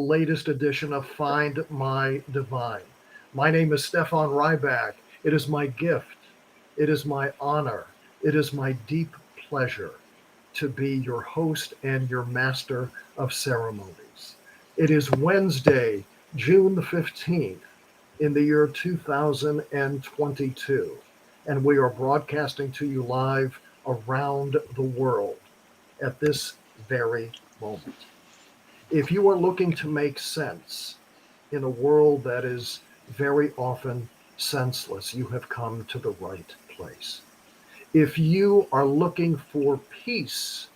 latest edition of Find My Divine. My name is Stefan Rybak. It is my gift, it is my honor, it is my deep pleasure to be your host and your master of ceremonies. It is Wednesday, June the 15th, in the year 2022, and we are broadcasting to you live around the world at this very moment. If you are looking to make sense in a world that is very often senseless, you have come to the right place. If you are looking for peace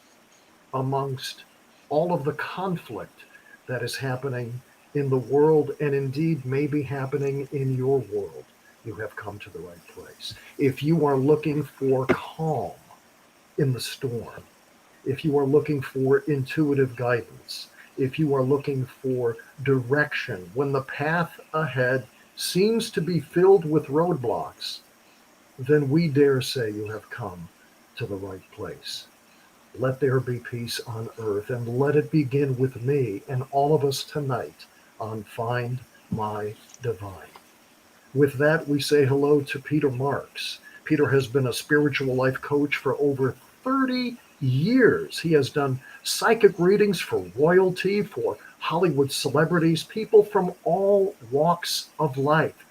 amongst all of the conflict that is happening in the world and indeed may be happening in your world, you have come to the right place. If you are looking for calm in the storm, if you are looking for intuitive guidance, if you are looking for direction when the path ahead seems to be filled with roadblocks, then we dare say you have come to the right place. Let there be peace on earth, and let it begin with me and all of us tonight on Find My Divine. With that, we say hello to Peter Marks. Peter has been a spiritual life coach for over 30 years. He has done psychic readings for royalty, for Hollywood celebrities, people from all walks of life.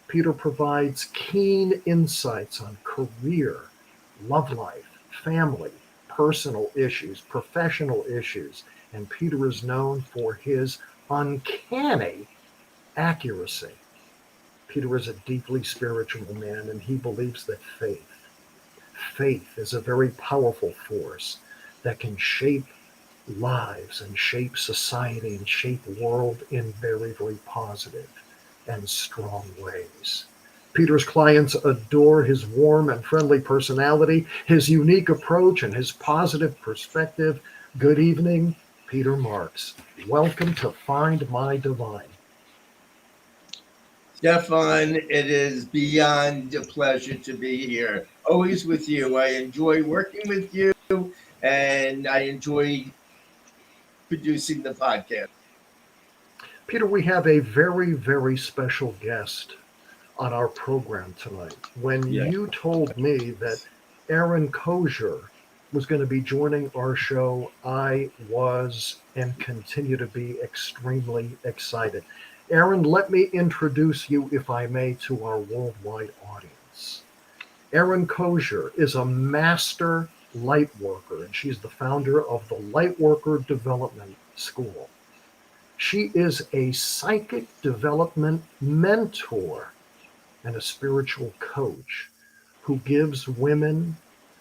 Peter provides keen insights on career, love life, family, personal issues, professional issues, and Peter is known for his uncanny accuracy. Peter is a deeply spiritual man, and he believes that faith is a very powerful force that can shape lives and shape society and shape the world in very, very positive and strong ways. Peter's clients adore his warm and friendly personality, his unique approach, and his positive perspective. Good evening, Peter Marks. Welcome to Find My Divine. Stefan, it is beyond a pleasure to be here. Always with you. I enjoy working with you, and I enjoy producing the podcast. Peter, we have a very, very special guest on our program tonight. When you told me that Erin Koczur was going to be joining our show, I was and continue to be extremely excited. Erin, let me introduce you, if I may, to our worldwide audience. Erin Koczur is a master light worker, and she's the founder of the Lightworker Development School. She is a psychic development mentor and a spiritual coach who gives women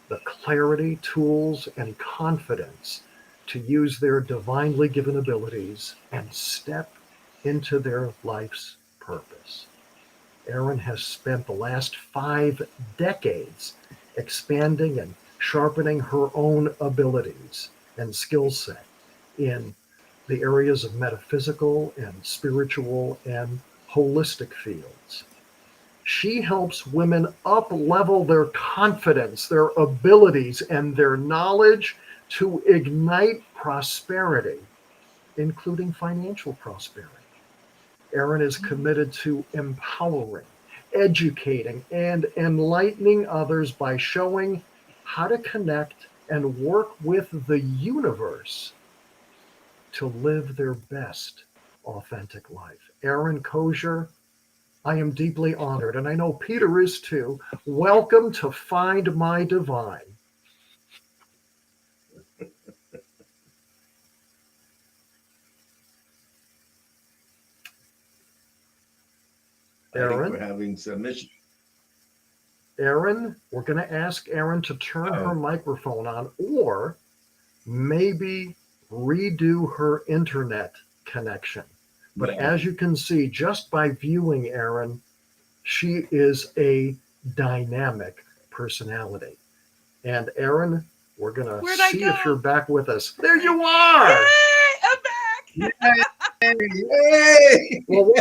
the clarity, tools, and confidence to use their divinely given abilities and step into their life's purpose. Erin has spent the last 5 decades expanding and sharpening her own abilities and skill set in the areas of metaphysical and spiritual and holistic fields. She helps women up-level their confidence, their abilities, and their knowledge to ignite prosperity, including financial prosperity. Erin is committed to empowering, educating, and enlightening others by showing how to connect and work with the universe to live their best authentic life. Erin Koczur, I am deeply honored, and I know Peter is too. Welcome to Find My Divine. I think we're having some issues. Erin, we're going to ask Erin to turn her microphone on, or maybe redo her internet connection. But as you can see, just by viewing Erin, she is a dynamic personality. And Erin, we're going to see if you're back with us. There you are! Yay! I'm back! Yay! Well,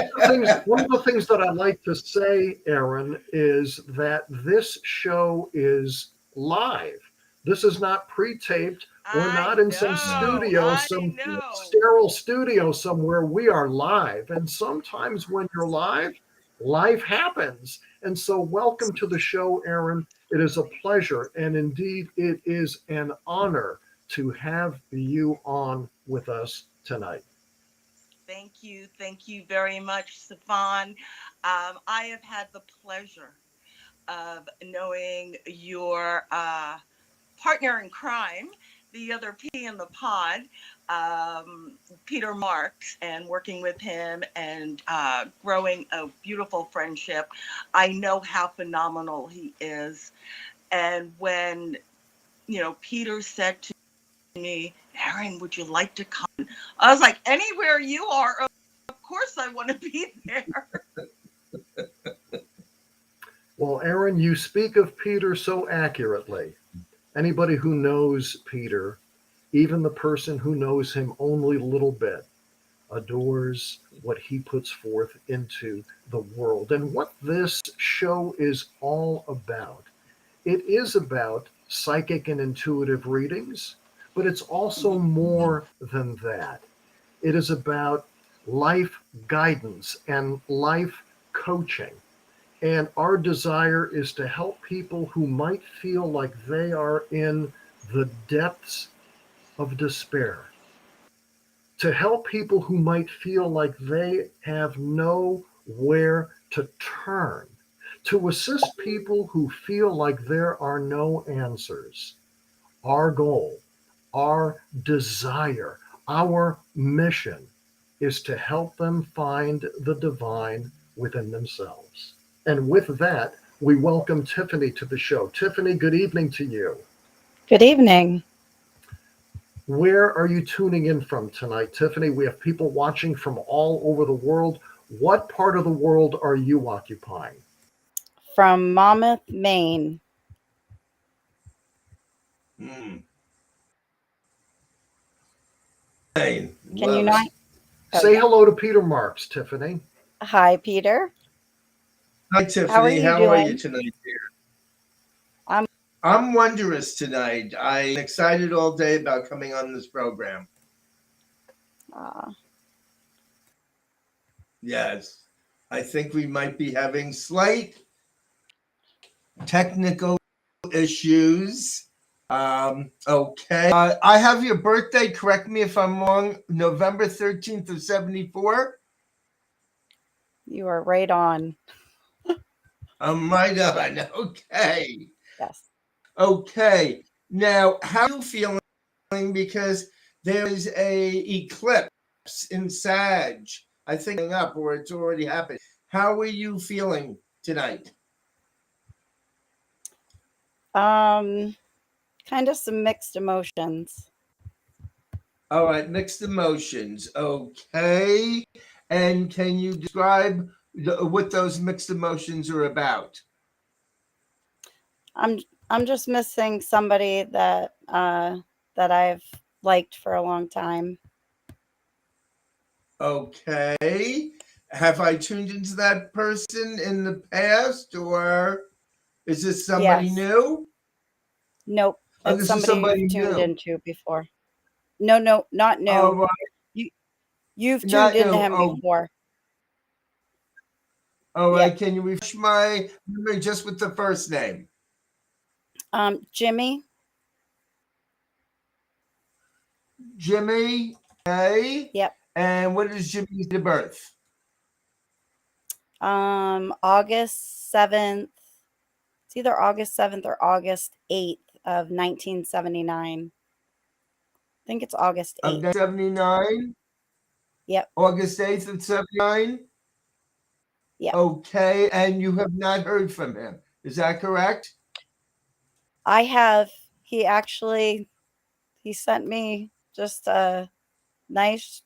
one of the things that I like to say, Erin, is that this show is live. This is not pre-taped. We're I not in some know. studio, I some know. sterile studio somewhere. We are live. And sometimes when you're live, life happens. And so, welcome to the show, Erin. It is a pleasure. And indeed, it is an honor to have you on with us tonight. Thank you. Thank you very much, Stefan. I have had the pleasure of knowing your partner in crime, the other P in the pod, Peter Marks, and working with him and growing a beautiful friendship. I know how phenomenal he is. And when, Peter said to me, Erin, would you like to come? I was like, anywhere you are, of course I want to be there. Well, Erin, you speak of Peter so accurately. Anybody who knows Peter, even the person who knows him only a little bit, adores what he puts forth into the world. And what this show is all about, it is about psychic and intuitive readings, but it's also more than that. It is about life guidance and life coaching. And our desire is to help people who might feel like they are in the depths of despair, to help people who might feel like they have nowhere to turn, to assist people who feel like there are no answers. Our goal, our desire, our mission is to help them find the divine within themselves. And with that, we welcome Tiffany to the show. Tiffany, good evening to you. Good evening. Where are you tuning in from tonight, Tiffany? We have people watching from all over the world. What part of the world are you occupying? From Monmouth, Maine. Mm. Hey, Can you love not? it. Say Okay. hello to Peter Marks, Tiffany. Hi, Peter. Hi, How are Tiffany. you How are you doing? tonight, dear? I'm I'm wondrous tonight. I'm excited all day about coming on this program. uh, Yes. I think we might be having slight technical issues. Okay. I have your birthday. Correct me if I'm wrong. November 13th of 74. you are right on. I'm right on. Okay. Yes. Okay. Now, how are you feeling? Because there is a eclipse in Sag. I think up or it's already happened. How are you feeling tonight? Um, Kind of some mixed emotions. All right, mixed emotions. Okay. And can you describe what those mixed emotions are about? I'm I'm just missing somebody that I've liked for a long time. Okay. Have I tuned into that person in the past or is this somebody Yes. new? Nope. Oh, It's this is somebody somebody you've tuned new. into before. No, no, not All new. right. You you've tuned Not into new. him Oh, before. all Yeah. right. Can you refresh my memory just with the first name? Jimmy. Jimmy. Okay. Yep. And what is Jimmy's date of birth? August 7th. It's either August 7th or August 8th of 1979. I think it's August Of 8th. 79. Yep. August 8th of 79. Yep. Okay. And you have not heard from him. Is that correct? I have. He sent me just a nice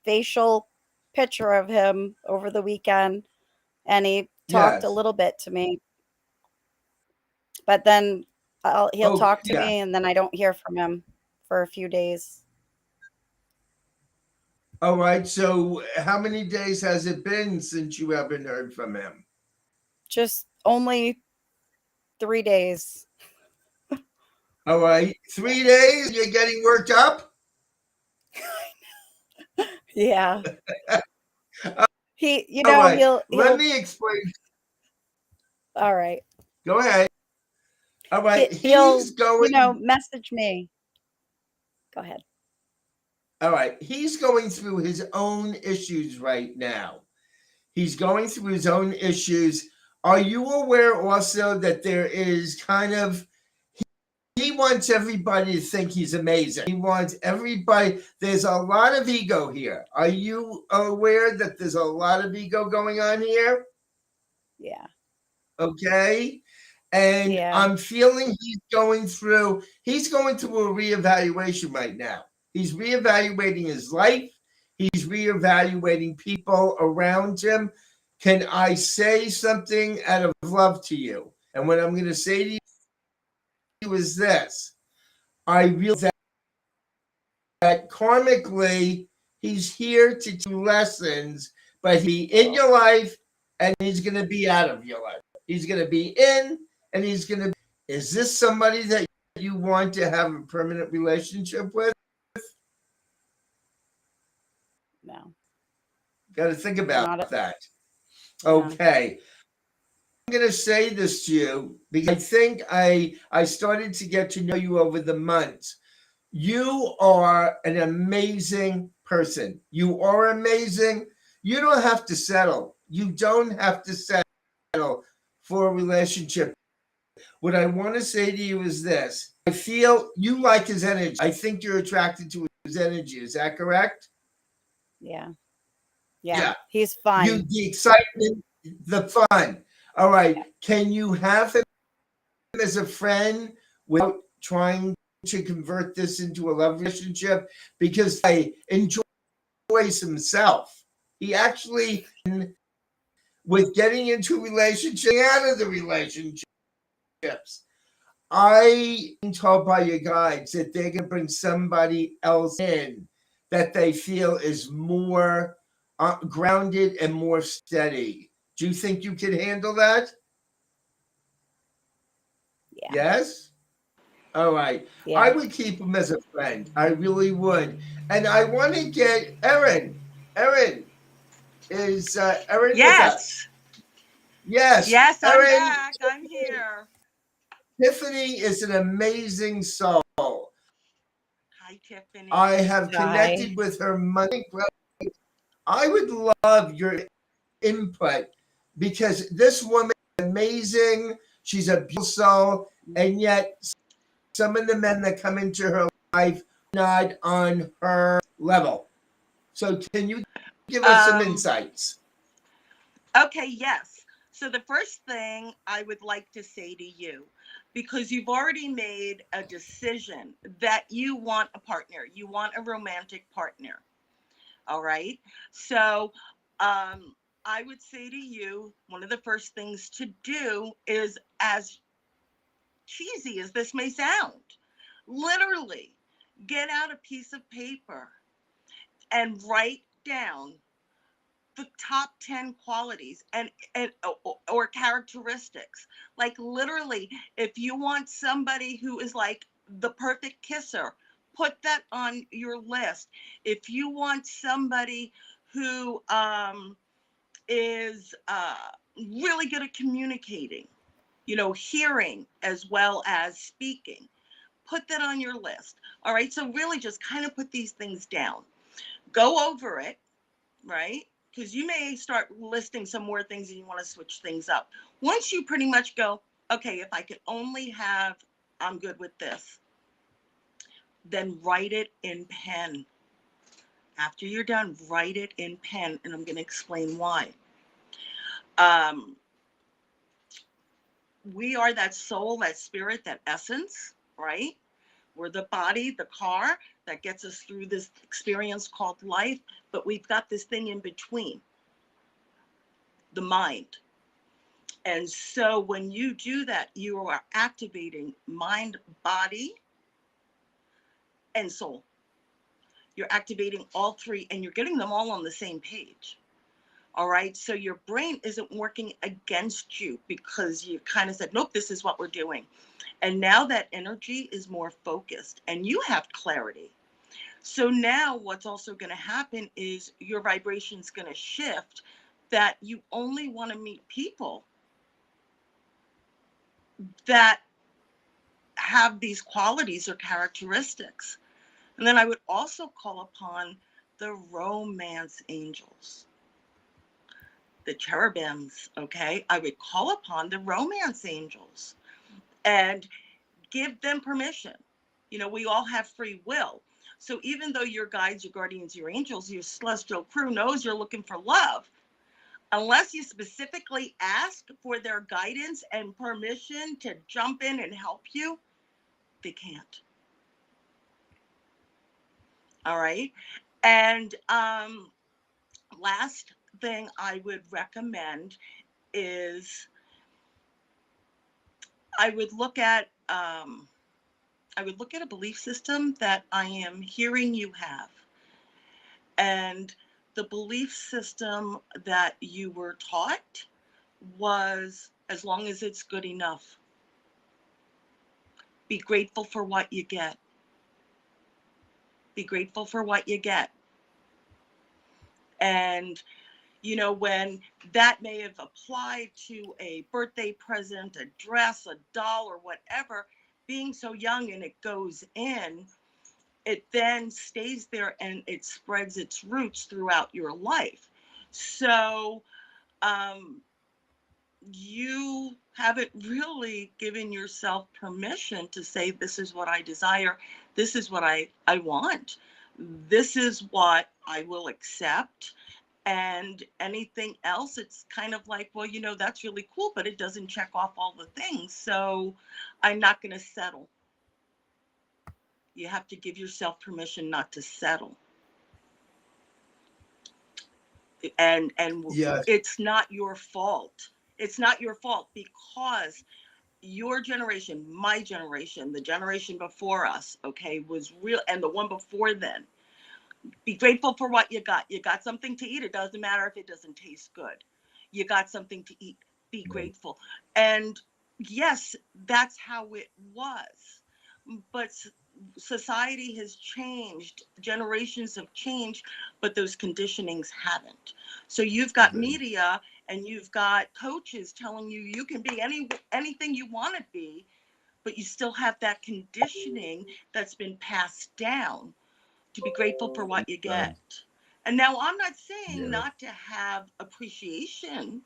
facial picture of him over the weekend, and he talked a Yes. little bit to me, but then he'll Oh, talk to yeah. me and then I don't hear from him for a few days. All right. So, how many days has it been since you haven't heard from him? Just only 3 days. All right. 3 days, you're getting worked up? Yeah. He, All right. he'll Let me explain. all right. Go ahead. All right. He'll, He's going. message me. Go ahead. All right. He's going through his own issues right now. He's going through his own issues. Are you aware also that there is kind of, he wants everybody to think he's amazing. He wants everybody, there's a lot of ego here. Are you aware that there's a lot of ego going on here? Yeah. Okay. And Yeah. I'm feeling he's going through a reevaluation right now. He's reevaluating his life. He's reevaluating people around him. Can I say something out of love to you? And what I'm going to say to you is this. I realize that karmically, he's here to do lessons, but he's in your life and he's going to be out of your life. He's going to be in and he's going to. Is this somebody that you want to have a permanent relationship with? No. Got to think about that. No. Okay. I'm going to say this to you because I think I started to get to know you over the months. You are an amazing person. You are amazing. You don't have to settle. You don't have to settle for a relationship. What I want to say to you is this. I feel you like his energy. I think you're attracted to his energy. Is that correct? Yeah. Yeah. He's fun. The excitement, the fun. All right. Yeah. Can you have him as a friend without trying to convert this into a love relationship? Because I enjoys himself. He actually, with getting into relationships, out of the relationships, I am told by your guides that they're going to bring somebody else in that they feel is more grounded and more steady. Do you think you can handle that? Yeah. Yes? All right. Yeah. I would keep him as a friend. I really would. And I want to get Erin. Erin, is Erin with us? Yes. Yes, I'm Erin, back. I'm here. Tiffany is an amazing soul. Hi, Tiffany. I have Hi. connected with her money. I would love your input because this woman is amazing. She's a beautiful soul, and yet some of the men that come into her life are not on her level. So, can you give us some insights? Okay, yes. So the first thing I would like to say to you, because you've already made a decision that you want a partner, you want a romantic partner. All right. So I would say to you, one of the first things to do is, as cheesy as this may sound, literally get out a piece of paper and write down the top 10 qualities and or characteristics. Like literally, if you want somebody who is like the perfect kisser, put that on your list. If you want somebody who is really good at communicating, hearing as well as speaking, put that on your list. All right, so really just kind of put these things down, go over it, right? Because you may start listing some more things and you want to switch things up. Once you pretty much go, okay, if I could only have, I'm good with this, then write it in pen. After you're done, write it in pen, and I'm going to explain why. We are that soul, that spirit, that essence, right? We're the body, the car that gets us through this experience called life, but we've got this thing in between, the mind. And so when you do that, you are activating mind, body, and soul. You're activating all three and you're getting them all on the same page. All right. So your brain isn't working against you because you kind of said, nope, this is what we're doing. And now that energy is more focused and you have clarity. So now what's also going to happen is your vibration's going to shift, that you only want to meet people that have these qualities or characteristics. And then I would also call upon the romance angels, the cherubims, okay? I would call upon the romance angels and give them permission. You know, we all have free will. So even though your guides, your guardians, your angels, your celestial crew knows you're looking for love, unless you specifically ask for their guidance and permission to jump in and help you, they can't. All right. And last thing I would recommend is I would look at a belief system that I am hearing you have. And the belief system that you were taught was, as long as it's good enough. Be grateful for what you get. Be grateful for what you get. And, you know, when that may have applied to a birthday present, a dress, a doll, or whatever, being so young and it goes in, it then stays there and it spreads its roots throughout your life. So you haven't really given yourself permission to say, this is what I desire, this is what I want, this is what I will accept. And anything else, it's kind of like, well, you know, that's really cool, but it doesn't check off all the things, so I'm not going to settle. You have to give yourself permission not to settle. And Yes. it's not your fault. It's not your fault, because your generation, my generation, the generation before us, okay, was real, and the one before then. Be grateful for what you got. You got something to eat. It doesn't matter if it doesn't taste good. You got something to eat. Be grateful. And yes, that's how it was. But society has changed. Generations have changed, but those conditionings haven't. So you've got media and you've got coaches telling you you can be anything you want to be, but you still have that conditioning that's been passed down to be grateful for what you get. And now I'm not saying not to have appreciation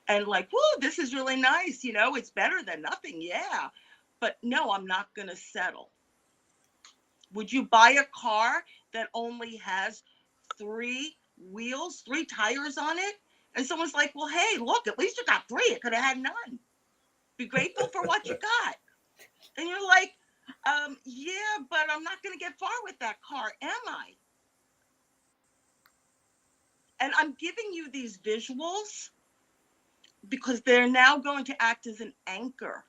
and like, whoa, this is really nice. You know, it's better than nothing. Yeah. But no, I'm not going to settle. Would you buy a car that only has 3 wheels, 3 tires on it? And someone's like, well, hey, look, at least you got 3. It could have had none. Be grateful for what you got. And you're like, yeah, but I'm not going to get far with that car, am I? And I'm giving you these visuals because they're now going to act as an anchor.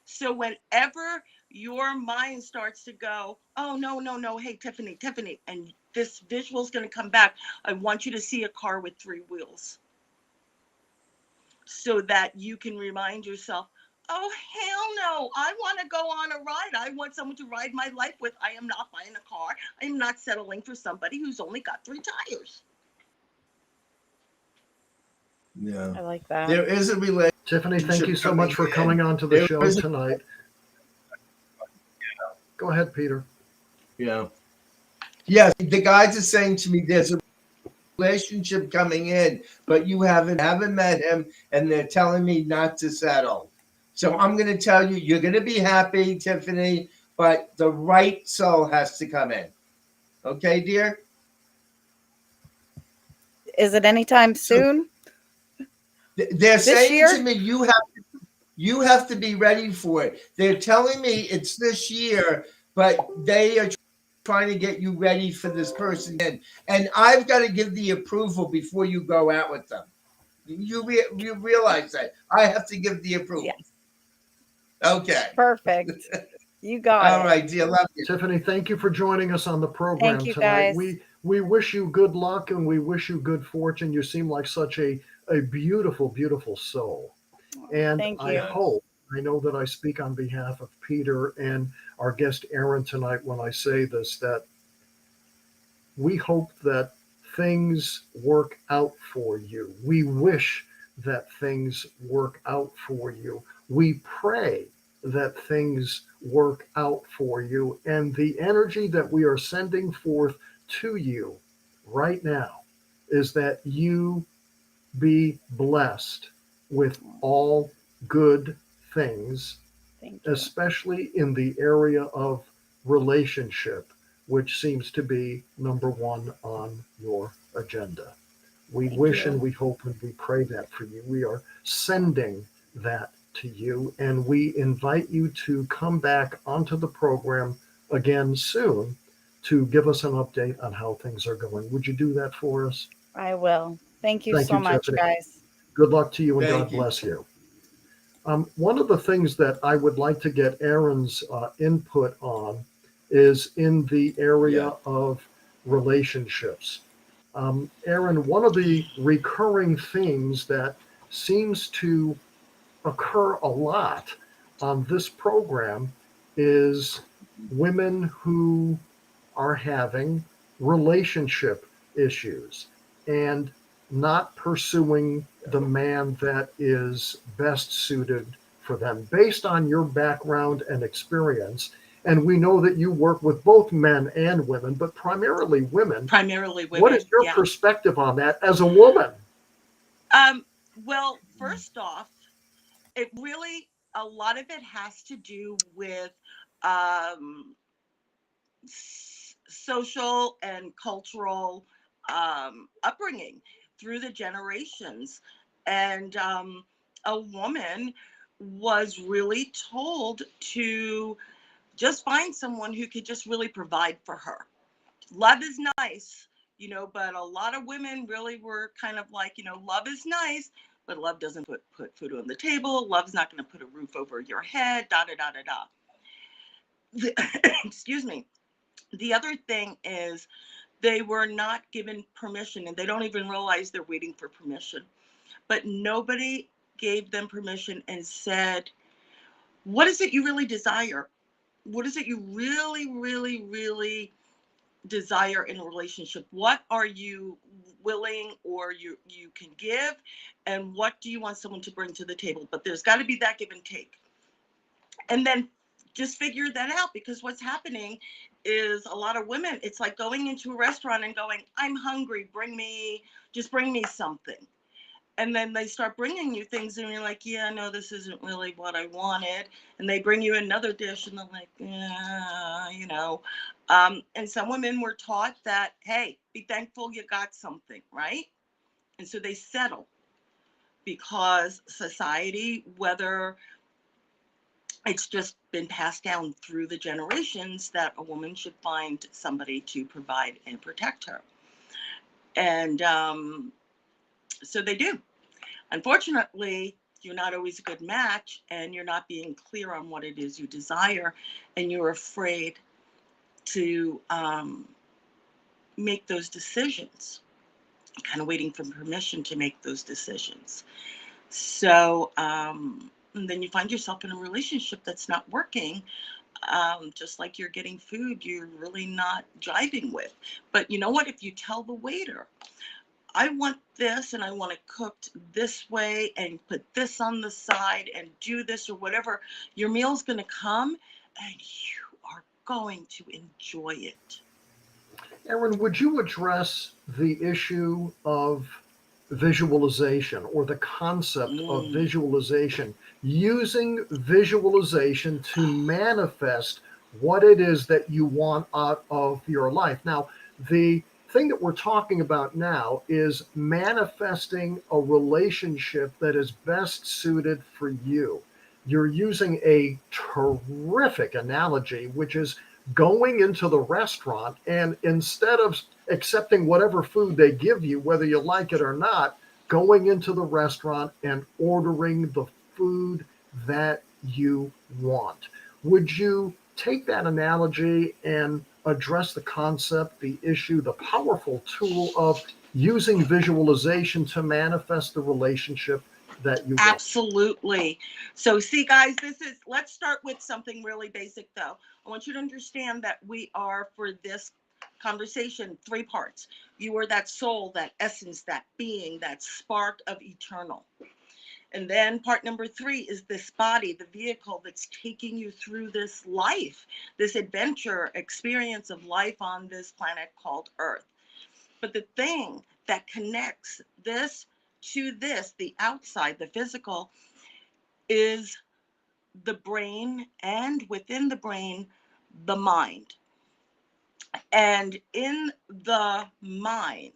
So whenever your mind starts to go, oh, no, hey, Tiffany, and this visual is going to come back, I want you to see a car with 3 wheels so that you can remind yourself, oh, hell no, I want to go on a ride. I want someone to ride my life with. I am not buying a car. I am not settling for somebody who's only got 3 tires. Yeah. I like that. There is a relationship. Tiffany, thank you so much for coming on to the show tonight. Go ahead, Peter. Yeah. Yes, the guys are saying to me there's a relationship coming in, but you haven't met him, and they're telling me not to settle. So I'm going to tell you, you're going to be happy, Tiffany, but the right soul has to come in. Okay, dear? Is it anytime soon? They're This saying year? to me, you have to be ready for it. They're telling me it's this year, but they are trying to get you ready for this person. And I've got to give the approval before you go out with them. You realize that. I have to give the approval. Yes. Okay. Perfect. You got All it. right, dear. Love you. Tiffany, thank you for joining us on the program Thank you, tonight. guys. We wish you good luck and we wish you good fortune. You seem like such a beautiful, beautiful soul. And Thank I you. hope, I know that I speak on behalf of Peter and our guest Erin tonight when I say this, that we hope that things work out for you. We wish that things work out for you. We pray that things work out for you. And the energy that we are sending forth to you right now is that you be blessed with all good things, Thank you. especially in the area of relationship, which seems to be number one on your agenda. We Thank wish you. and we hope and we pray that for you. We are sending that to you, and we invite you to come back onto the program again soon to give us an update on how things are going. Would you do that for us? I will. Thank you Thank so you, much, Tiffany. guys. Good luck to you and Thank God you. bless you. One of the things that I would like to get Erin's input on is in the area Yeah. of relationships. Erin, one of the recurring themes that seems to occur a lot on this program is women who are having relationship issues and not pursuing the man that is best suited for them based on your background and experience. And we know that you work with both men and women, but primarily women. Primarily What women. is your Yeah. perspective on that as a woman? Well, first off, it really, a lot of it has to do with um, social and cultural upbringing through the generations. And a woman was really told to just find someone who could just really provide for her. Love is nice, but a lot of women really were kind of like, love is nice, but love doesn't put food on the table. Love's not going to put a roof over your head, da da da da da. Excuse me. The other thing is they were not given permission, and they don't even realize they're waiting for permission. But nobody gave them permission and said, what is it you really desire? What is it you really, really, really desire in a relationship? What are you willing or you can give? And what do you want someone to bring to the table? But there's got to be that give and take. And then just figure that out, because what's happening is a lot of women, it's like going into a restaurant and going, I'm hungry, just bring me something. And then they start bringing you things and you're like, yeah, no, this isn't really what I wanted. And they bring you another dish and they're like, and some women were taught that, hey, be thankful you got something, right? And so they settle because society, whether it's just been passed down through the generations, that a woman should find somebody to provide and protect her. And so they do. Unfortunately, you're not always a good match, and you're not being clear on what it is you desire, and you're afraid to make those decisions, kind of waiting for permission to make those decisions. So and then you find yourself in a relationship that's not working, just like you're getting food you're really not jiving with. But you know what? If you tell the waiter, I want this and I want it cooked this way and put this on the side and do this or whatever, your meal's going to come and you are going to enjoy it. Erin, would you address the issue of visualization or the concept of Mm. visualization, using visualization to manifest what it is that you want out of your life? Now, the thing that we're talking about now is manifesting a relationship that is best suited for you. You're using a terrific analogy, which is going into the restaurant and instead of accepting whatever food they give you, whether you like it or not, going into the restaurant and ordering the food that you want. Would you take that analogy and address the concept, the issue, the powerful tool of using visualization to manifest the relationship that you want. Absolutely. So, see, guys, let's start with something really basic, though. I want you to understand that we are, for this conversation, 3 parts. You are that soul, that essence, that being, that spark of eternal. And then part number 3 is this body, the vehicle that's taking you through this life, this adventure experience of life on this planet called Earth. But the thing that connects this to this, the outside, the physical, is the brain, and within the brain, the mind. And in the mind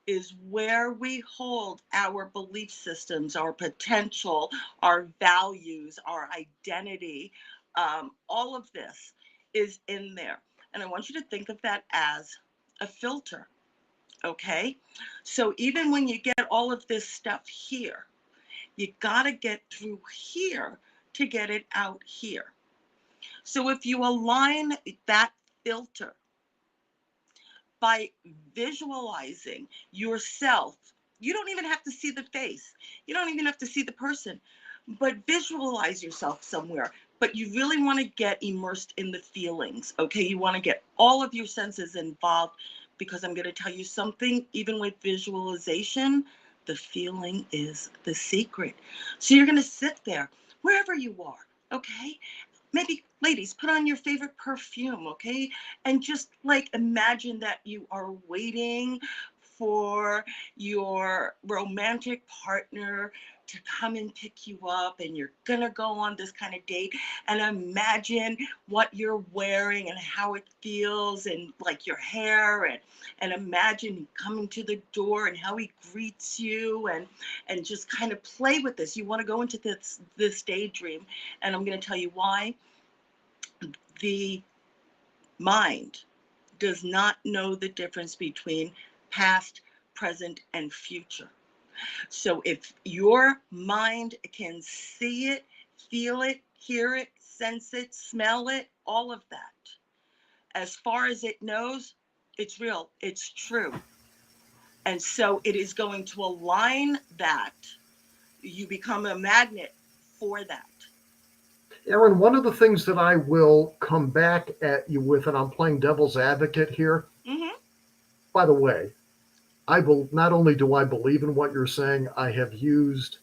is where we hold our belief systems, our potential, our values, our identity. All of this is in there. And I want you to think of that as a filter. Okay? So even when you get all of this stuff here, you got to get through here to get it out here. So if you align that filter by visualizing yourself, you don't even have to see the face, you don't even have to see the person, but visualize yourself somewhere. But you really want to get immersed in the feelings, okay? You want to get all of your senses involved, because I'm going to tell you something, even with visualization, the feeling is the secret. So you're going to sit there wherever you are, okay? Maybe, ladies, put on your favorite perfume, okay? And just like imagine that you are waiting for your romantic partner to come and pick you up, and you're gonna go on this kind of date, and imagine what you're wearing and how it feels, and like your hair, and imagine coming to the door and how he greets you, and just kind of play with this. You want to go into this daydream, and I'm going to tell you why. The mind does not know the difference between past, present, and future. So if your mind can see it, feel it, hear it, sense it, smell it, all of that, as far as it knows, it's real, it's true. And so it is going to align that. You become a magnet for that. Erin, one of the things that I will come back at you with, and I'm playing devil's advocate here. Mm-hmm. By the way, not only do I believe in what you're saying, I have used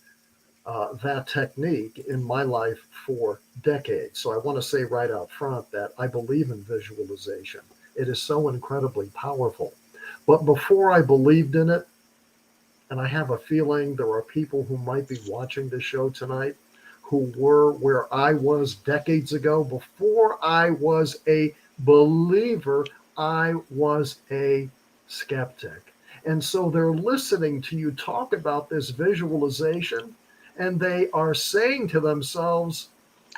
that technique in my life for decades. So I want to say right out front that I believe in visualization. It is so incredibly powerful. But before I believed in it, and I have a feeling there are people who might be watching this show tonight who were where I was decades ago. Before I was a believer, I was a skeptic. And so they're listening to you talk about this visualization, and they are saying to themselves,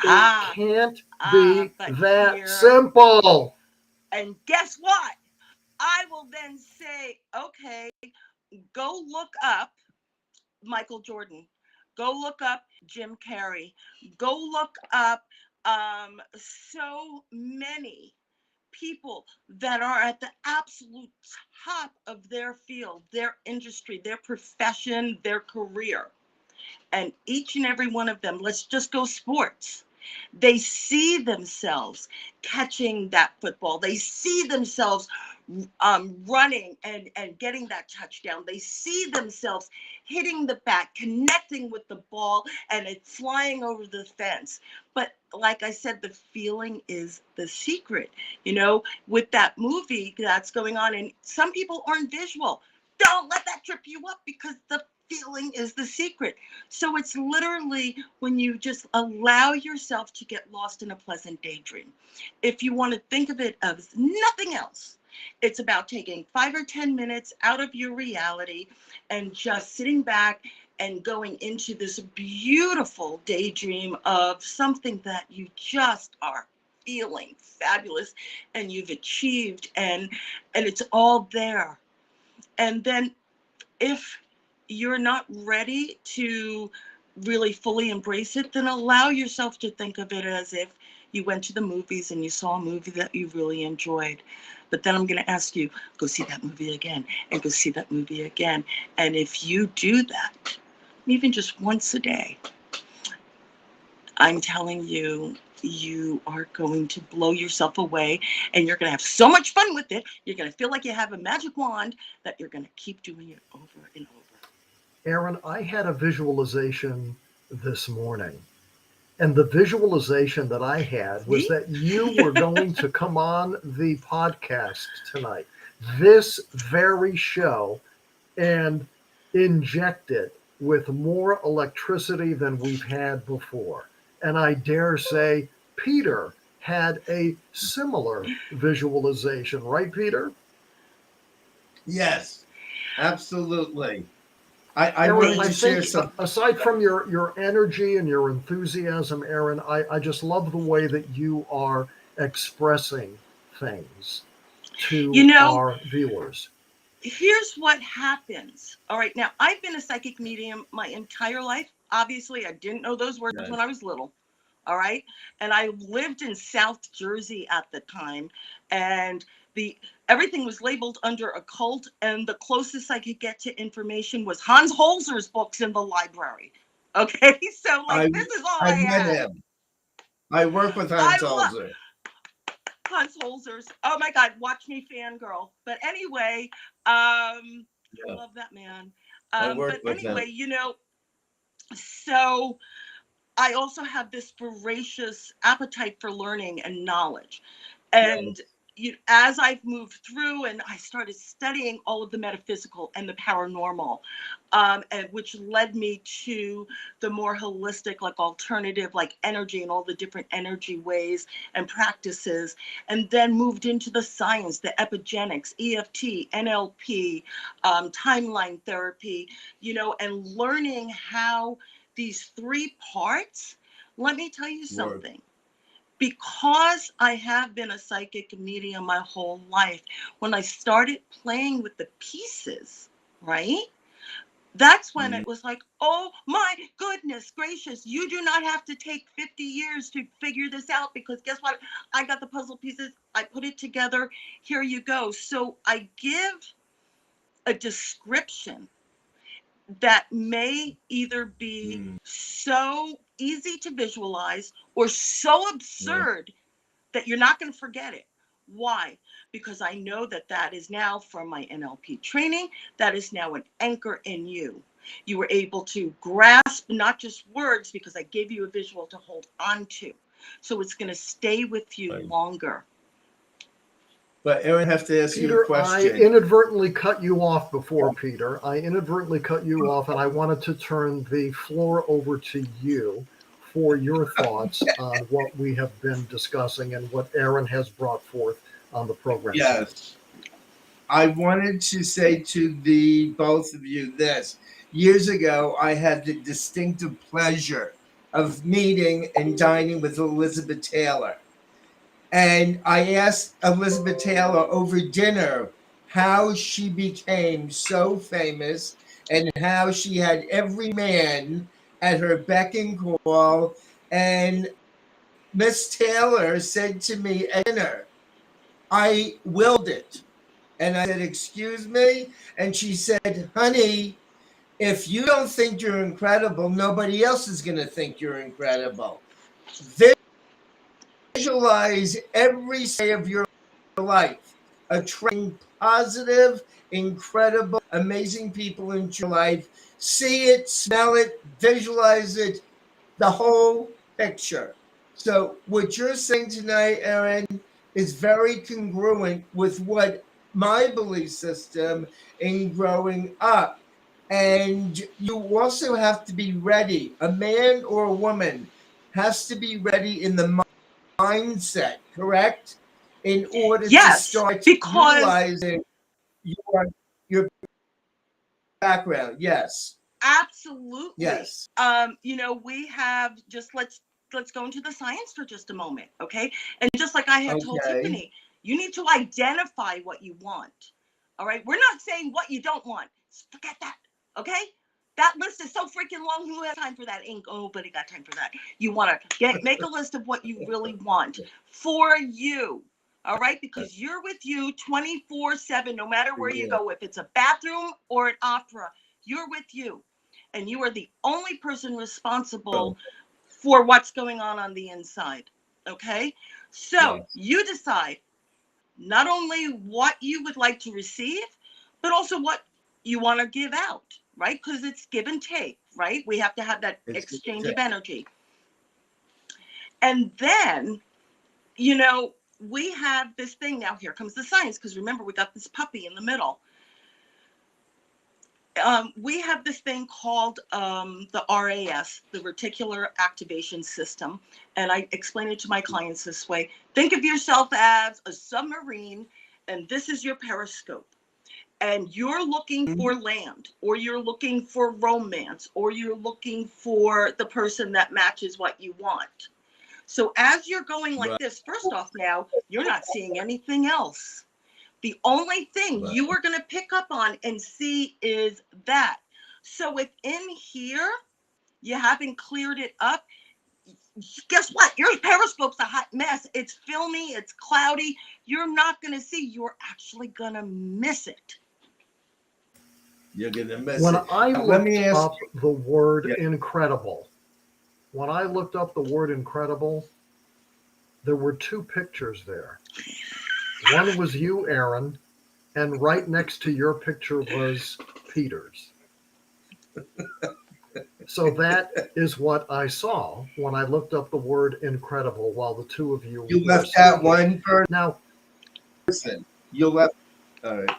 it can't be But that here, simple. and guess what? I will then say, okay, go look up Michael Jordan. Go look up Jim Carrey. Go look up so many people that are at the absolute top of their field, their industry, their profession, their career. And each and every one of them, let's just go sports. They see themselves catching that football. They see themselves running and getting that touchdown. They see themselves hitting the bat, connecting with the ball, and it flying over the fence. But like I said, the feeling is the secret, with that movie that's going on. And some people aren't visual. Don't let that trip you up, because the feeling is the secret. So it's literally when you just allow yourself to get lost in a pleasant daydream. If you want to think of it as nothing else, it's about taking 5 or 10 minutes out of your reality and just sitting back and going into this beautiful daydream of something that you just are feeling fabulous and you've achieved, and it's all there. And then if you're not ready to really fully embrace it, then allow yourself to think of it as if you went to the movies and you saw a movie that you really enjoyed. But then I'm going to ask you, go see that movie again and go see that movie again. And if you do that, even just once a day, I'm telling you, you are going to blow yourself away and you're going to have so much fun with it. You're going to feel like you have a magic wand that you're going to keep doing it over and over. Erin, I had a visualization this morning. And the visualization that I had was See? that you were going to come on the podcast tonight, this very show, and inject it with more electricity than we've had before. And I dare say Peter had a similar visualization, right, Peter? Yes, absolutely. I Erin, wanted I to share think some. aside from your energy and your enthusiasm, Erin, I just love the way that you are expressing things You to know, our viewers. here's what happens. All right, now I've been a psychic medium my entire life. Obviously, I didn't know those words Yes. when I was little. All right, and I lived in South Jersey at the time, and the everything was labeled under occult, and the closest I could get to information was Hans Holzer's books in the library. Okay, so like I this is all I I met had. him. I work with I Hans love Holzer. Hans Holzer's. Oh my God, watch me fangirl. But anyway, I Yeah, love that man. I work But with him. anyway, so I also have this voracious appetite for learning and knowledge. And Yes, as I've moved through and I started studying all of the metaphysical and the paranormal, and which led me to the more holistic, like alternative, like energy and all the different energy ways and practices, and then moved into the science, the epigenetics, EFT, NLP, timeline therapy, and learning how these three parts, let me tell you work. something. Because I have been a psychic medium my whole life, when I started playing with the pieces, right? That's when Mhm. it was like, oh my goodness gracious, you do not have to take 50 years to figure this out because guess what? I got the puzzle pieces, I put it together, here you go. So I give a description that may either be Mm, so easy to visualize or so yeah, absurd that you're not going to forget it. Why? Because I know that that is now from my NLP training, that is now an anchor in you. You were able to grasp not just words because I gave you a visual to hold on to. So it's going to stay with you right. longer. But Erin, I have to ask you a Peter, I question. inadvertently cut you off before, Peter. I inadvertently cut you off, and I wanted to turn the floor over to you for your thoughts on what we have been discussing and what Erin has brought forth on the program tonight. Yes, I wanted to say to the both of you this. Years ago, I had the distinctive pleasure of meeting and dining with Elizabeth Taylor. And I asked Elizabeth Taylor over dinner how she became so famous and how she had every man at her beck and call. And Miss Taylor said to me at dinner, I willed it. And I said, excuse me? And she said, honey, if you don't think you're incredible, nobody else is going to think you're incredible. Visualize every day of your life, attracting positive, incredible, amazing people into your life. See it, smell it, visualize it, the whole picture. So, what you're saying tonight, Erin, is very congruent with what my belief system in growing up. And you also have to be ready. A man or a woman has to be ready in the mindset, correct? In order to Yes, start because utilizing your your background. Yes. absolutely. Yes. We have just let's go into the science for just a moment, okay? And just like I had told Okay. Tiffany, you need to identify what you want. All right. We're not saying what you don't want. Forget that. Okay. That list is so freaking long. Who has time for that? Ain't nobody got time for that. You want to make a list of what you really want for you. All right, because you're with you 24/7, no matter where you go. If it's a bathroom or an opera, you're with you, and you are the only person responsible for what's going on the inside. Okay, so you decide not only what you would like to receive, but also what you want to give out, right? Because it's give and take, right? We have to have that exchange of energy. And then, you know, we have this thing now. Here comes the science, because remember, we got this puppy in the middle. We have this thing called the RAS, the reticular activation system. And I explain it to my clients this way. Think of yourself as a submarine, and this is your periscope. And you're looking for land, or you're looking for romance, or you're looking for the person that matches what you want. So as you're going like this, first off, now you're not seeing anything else. The only thing you are going to pick up on and see is that. So if in here you haven't cleared it up, guess what? Your periscope's a hot mess. It's filmy, it's cloudy. You're not going to see. You're actually going to miss it. You're going to miss When it. I looked up the word incredible, when I looked up the word incredible, there were two pictures there. One was you, Erin, and right next to your picture was Peter's. So that is what I saw when I looked up the word incredible while the two of you You were left speaking. out one Now, person. You left. All right.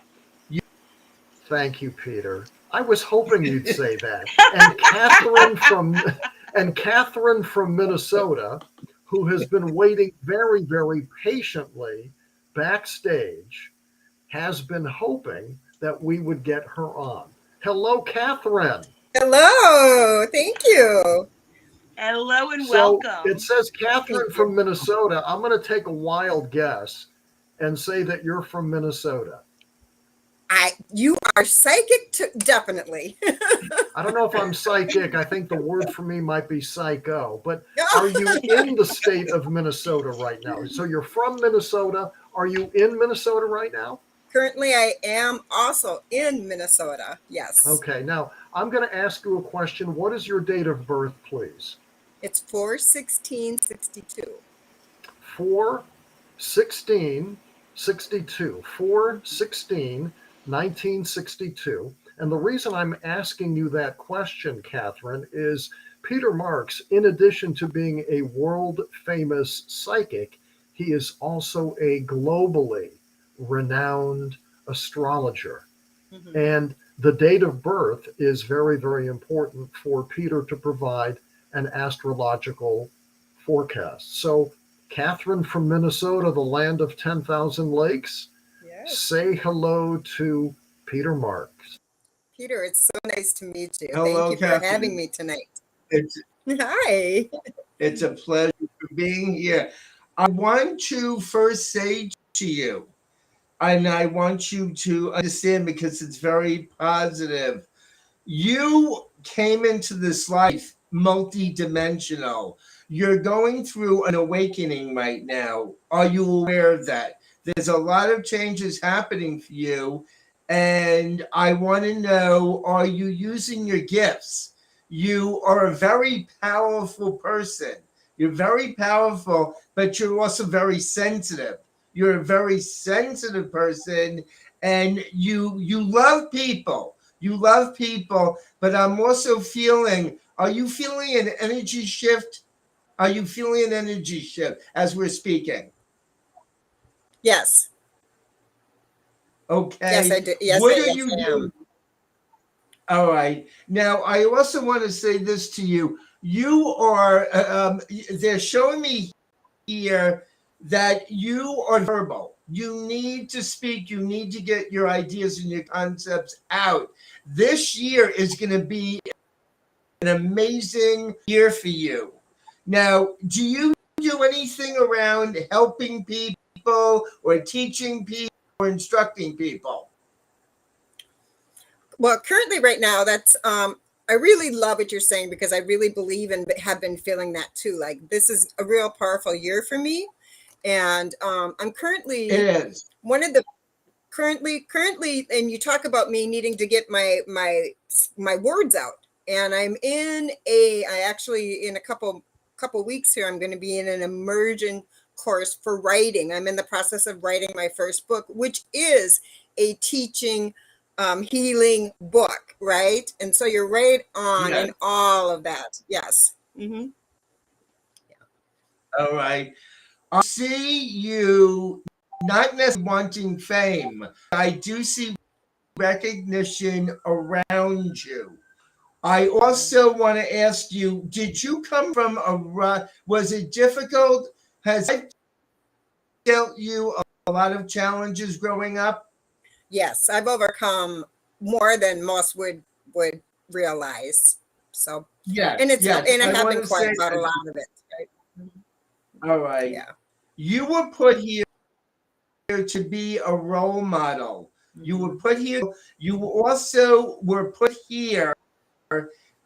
Thank you, Peter. I was hoping you'd say that. And Catherine from Minnesota, who has been waiting very, very patiently backstage, has been hoping that we would get her on. Hello, Catherine. Hello. Thank you. Hello and So welcome. it says Catherine from Minnesota. I'm going to take a wild guess and say that you're from Minnesota. You are psychic, definitely. I don't know if I'm psychic. I think the word for me might be psycho. But are you in the state of Minnesota right now? So you're from Minnesota. Are you in Minnesota right now? Currently, I am also in Minnesota. Yes. Okay. Now, I'm going to ask you a question. What is your date of birth, please? It's 4/16/62. 4/16/62. 4/16/1962. And the reason I'm asking you that question, Catherine, is Peter Marks, in addition to being a world famous psychic, he is also a globally renowned astrologer. Mm-hmm. And the date of birth is very, very important for Peter to provide an astrological forecast. So, Catherine from Minnesota, the land of 10,000 lakes, Yes. say hello to Peter Marks. Peter, it's so nice to meet you. Hello, Thank you Catherine. for having me tonight. Hi. It's a pleasure for being here. I want to first say to you, and I want you to understand because it's very positive. You came into this life multidimensional. You're going through an awakening right now. Are you aware of that? There's a lot of changes happening for you. And I want to know, are you using your gifts? You are a very powerful person. You're very powerful, but you're also very sensitive. You're a very sensitive person, and you love people. You love people, but I'm also feeling, are you feeling an energy shift? Are you feeling an energy shift as we're speaking? Yes. Okay. Yes, I do. Yes, What I are you doing? am. All right. Now, I also want to say this to you. You are, they're showing me here that you are verbal. You need to speak. You need to get your ideas and your concepts out. This year is going to be an amazing year for you. Now, do you do anything around helping people or teaching people or instructing people? Well, currently right now, that's I really love what you're saying, because I really believe and have been feeling that too. Like, this is a real powerful year for me. And I'm currently It is. one of the currently, and you talk about me needing to get my words out. And I actually, in a couple weeks here, I'm going to be in an immersion course for writing. I'm in the process of writing my first book, which is a teaching healing book, right? And so you're right on Yes. in all of that. Yes. Mm-hmm. All right. I see you not necessarily wanting fame. I do see recognition around you. I also want to ask you, did you come from was it difficult? Has life dealt you a lot of challenges growing up? Yes, I've overcome more than most would realize. So, Yes, and yes. and I I have want been to quiet say about a that. lot of it. Right? All right. Yeah. You were put here to be a role model. You were put here. You also were put here,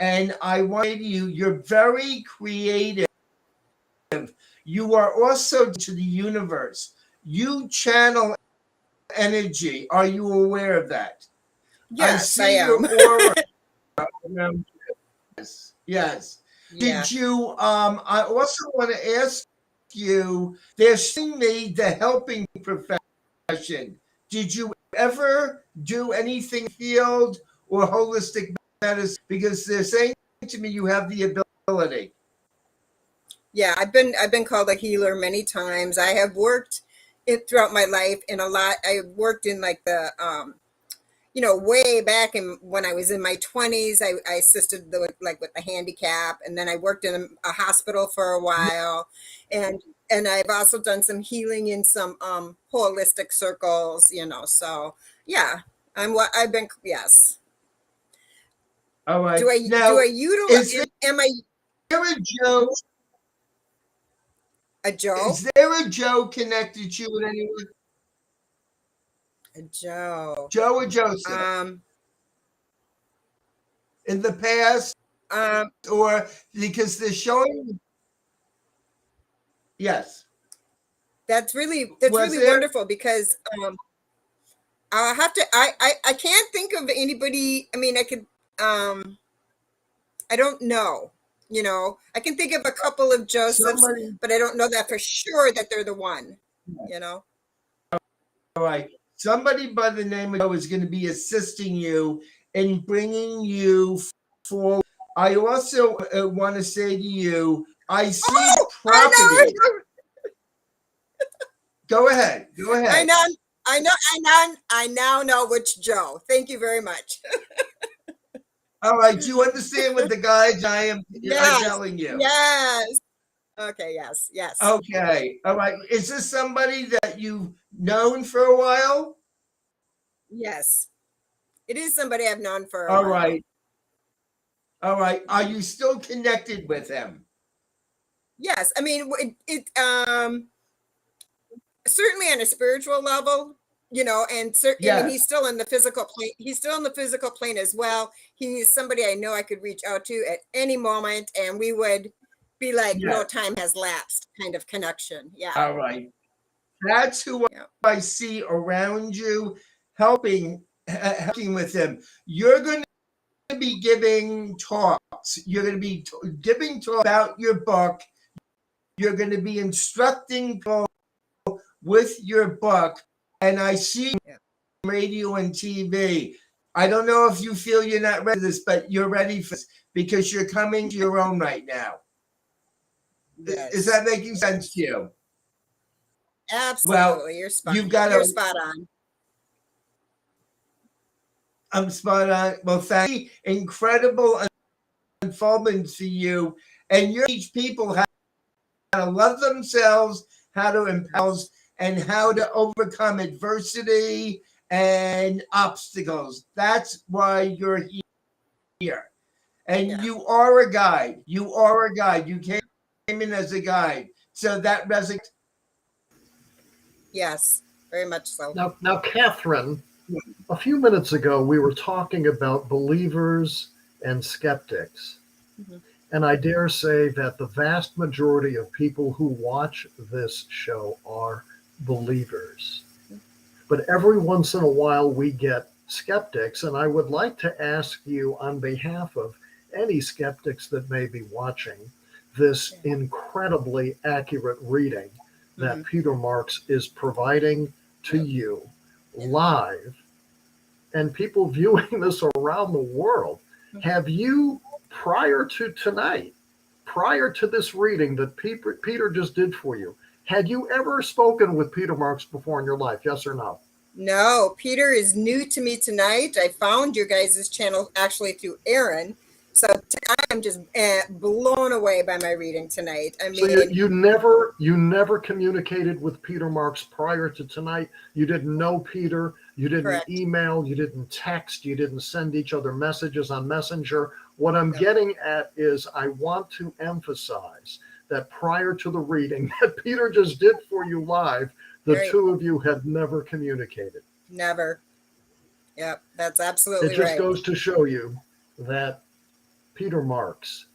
and I want to say to you, you're very creative. You are also to the universe. You channel energy. Are you aware of that? I Yes, I see your am. aura around you. Yes, yes. Yeah. Did you? I also want to ask you. They're seeing me the helping profession. Did you ever do anything field or holistic medicine? Because they're saying to me you have the ability. Yeah, I've been called a healer many times. I have worked it throughout my life in a lot. I worked in like the way back in when I was in my 20s. I assisted with the handicap, and then I worked in a hospital for a while, and I've also done some healing in some holistic circles. So yeah, I've been, yes. All right. Do I Now, is utilize? Am I there a Joe? a Joe? Is there a Joe connected to you in any way? A Joe. Joe or Joseph Um. in the past, Um. or because they're showing? Yes. That's really Was there wonderful, because I'll have to. I can't think of anybody. I mean, I could. I don't know. I can think of a couple of Josephs, somebody? but I don't know that for sure that they're the one. You know. All right. Somebody by the name of Joe is going to be assisting you in bringing you forward. I also want to say to you, I see Oh, property. Go ahead. Go I ahead. know. I now know which Joe. Thank you very much. All right. Do you understand what the guys I'm Yes. telling you? Yes. Okay. Yes. Yes. Okay. All right. Is this somebody that you've known for a while? Yes. It is somebody I've known for a All while. right. All right. Are you still connected with him? Yes. I mean, certainly on a spiritual level, I mean, Yes. he's still in the physical plane. He's still in the physical plane as well. He's somebody I know I could reach out to at any moment, and we would be like, no Yes. time has lapsed kind of connection. Yeah. All right. That's who Yeah. I see around you helping with him. You're going to be giving talks. You're going to be giving talks about your book. You're going to be instructing people with your book. And I see radio and TV. I don't know if you feel you're not ready for this, but you're ready for this because you're coming to your own right now. Yes. Is that making sense to you? Absolutely. Well, you're spot on. I'm spot on. Well, thank you. Incredible unfoldment for you. And you teach people how to love themselves, how to empower, and how to overcome adversity and obstacles. That's why you're here. And you are a guide. You are a guide. You came in as a guide. So that resonates. Yes, very much so. Now, Catherine, a few minutes ago, we were talking about believers and skeptics. Mhm. And I dare say that the vast majority of people who watch this show are believers. But every once in a while, we get skeptics. And I would like to ask you, on behalf of any skeptics that may be watching, this incredibly accurate reading that Mhm. Peter Marks is providing to you Yeah. live, and people viewing this around the world. Have you, prior to tonight, prior to this reading that Peter just did for you, had you ever spoken with Peter Marks before in your life? Yes or no? No, Peter is new to me tonight. I found your guys' channel actually through Erin. So I'm just blown away by my reading tonight. I So mean, you never communicated with Peter Marks prior to tonight. You didn't know Peter. You didn't correct. email. You didn't text. You didn't send each other messages on Messenger. What I'm No. getting at is I want to emphasize that prior to the reading that Peter just did for you live, the Right. two of you had never communicated. Never. Yep, that's It absolutely just right. goes to show you that Peter Marks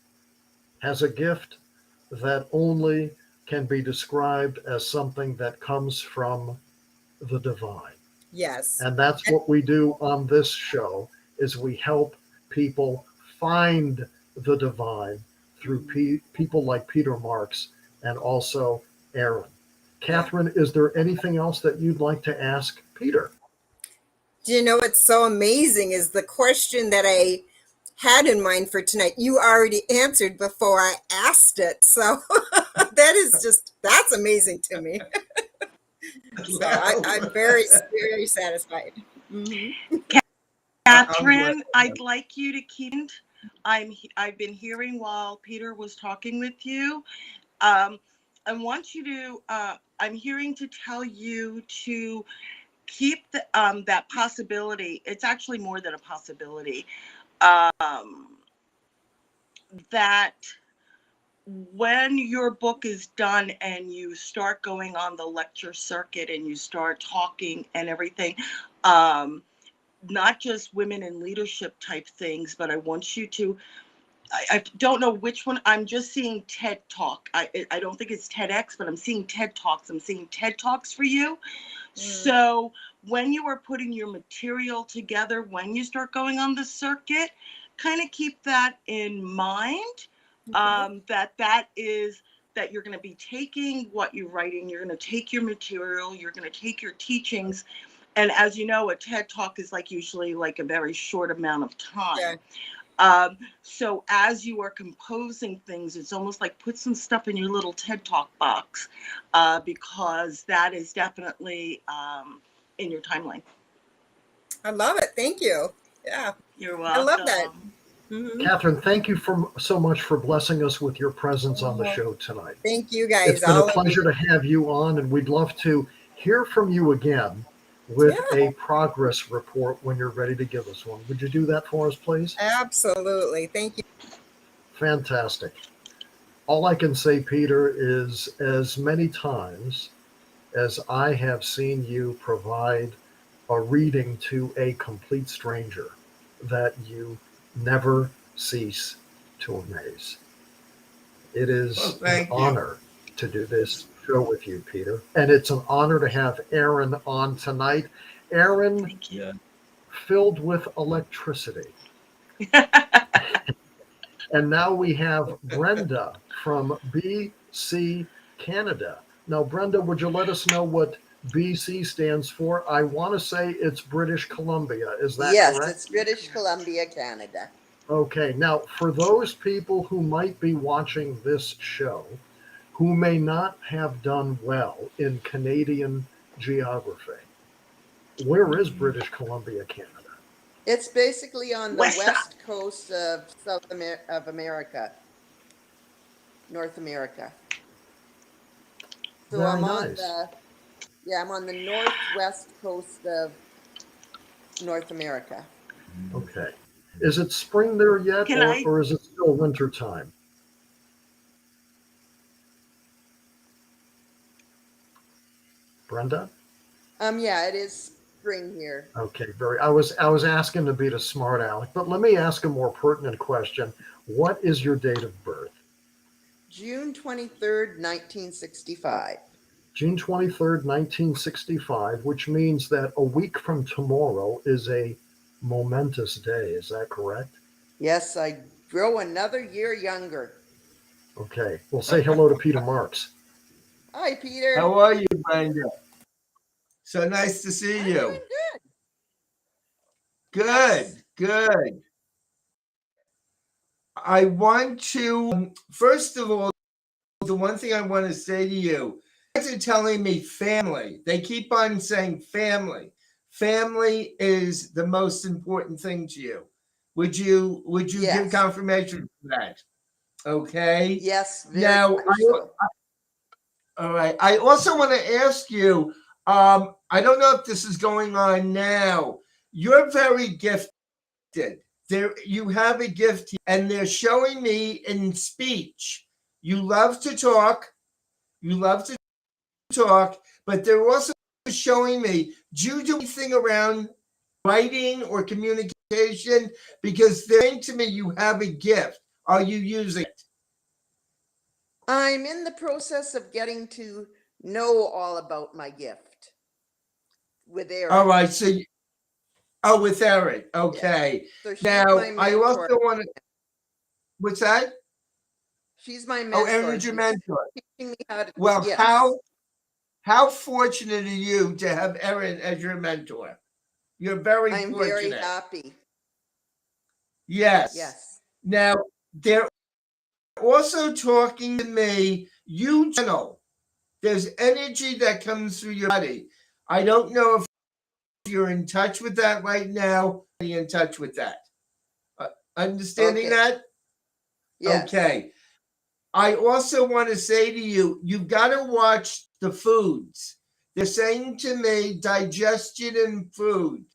has a gift that only can be described as something that comes from the divine. Yes. And that's what we do on this show is we help people find the divine through people like Peter Marks and also Erin. Yeah. Catherine, is there anything else that you'd like to ask Peter? Do you know what's so amazing is the question that I had in mind for tonight, you already answered before I asked it. So that's amazing to me. So I'm very, very satisfied. Mhm. Catherine, I'm I'd like you to keep. I've been hearing while Peter was talking with you. I want you to. I'm hearing to tell you to keep that possibility. It's actually more than a possibility. That when your book is done and you start going on the lecture circuit and you start talking and everything, not just women in leadership type things, but I want you to. I don't know which one. I'm just seeing TED Talk. I don't think it's TEDx, but I'm seeing TED Talks. I'm seeing TED Talks for you. So when you are putting your material together, when you start going on the circuit, kind of keep that in mind. That is that you're going to be taking what you're writing. You're going to take your material. You're going to take your teachings. And as you know, a TED Talk is like usually like a very short amount of time. Yeah. So as you are composing things, it's almost like put some stuff in your little TED Talk box, because that is definitely in your timeline. I love it. Thank you. Yeah. You're I love that. welcome. Catherine, thank you so much for blessing us with your presence on the show tonight. Thank you It's guys. been a All of pleasure you. to have you on, and we'd love to hear from you again with Yeah, a progress report when you're ready to give us one. Would you do that for us, please? absolutely. Thank you. Fantastic. All I can say, Peter, is as many times as I have seen you provide a reading to a complete stranger, that you never cease to amaze. It well, is an thank you. honor to do this show with you, Peter. And it's an honor to have Erin on tonight. Erin, Thank you. Yeah. filled with electricity. And now we have Brenda from BC, Canada. Now, Brenda, would you let us know what BC stands for? I want to say it's British Columbia. Is that Yes, correct? it's British Columbia, Canada. Okay. Now, for those people who might be watching this show who may not have done well in Canadian geography, where is British Columbia, Canada? It's basically on the West. west coast of of America, North America. So Very nice. I'm on the northwest coast of North America. Okay. Is it spring there yet, Can I? or is it still winter time? Brenda? Yeah, it is spring here. Okay, I was asking to be the smart aleck, but let me ask a more pertinent question. What is your date of birth? June 23rd, 1965. June 23rd, 1965, which means that a week from tomorrow is a momentous day. Is that correct? Yes, I grow another year younger. Okay. Well, say hello to Peter Marks. Hi, Peter. How are you, Brenda? So nice to see I'm you. doing good. Good, good. I want to, first of all, the one thing I want to say to you, guys are telling me family. They keep on saying family. Family is the most important thing to you. Would you give Yes. confirmation for that? Okay. Yes, very Now, much so. all right. I also want to ask you, I don't know if this is going on now. You're very gifted. You have a gift, and they're showing me in speech. You love to talk. You love to talk, but they're also showing me, do you do anything around writing or communication? Because they're saying to me you have a gift. Are you using it? I'm in the process of getting to know all about my gift with Erin. All right. So, with Erin. Okay. So she's Now, my I mentor. also want to, what's that? She's my Oh, mentor. Erin's your She's mentor. teaching me how to. Well, Yes. how fortunate are you to have Erin as your mentor? You're very I'm fortunate. very happy. Yes. Yes. Now, they're also talking to me, you channel. There's energy that comes through your body. I don't know if you're in touch with that right now. Are you in touch with that? Understanding Okay. that? Yes. Okay. I also want to say to you, you've got to watch the foods. They're saying to me, digestion and food.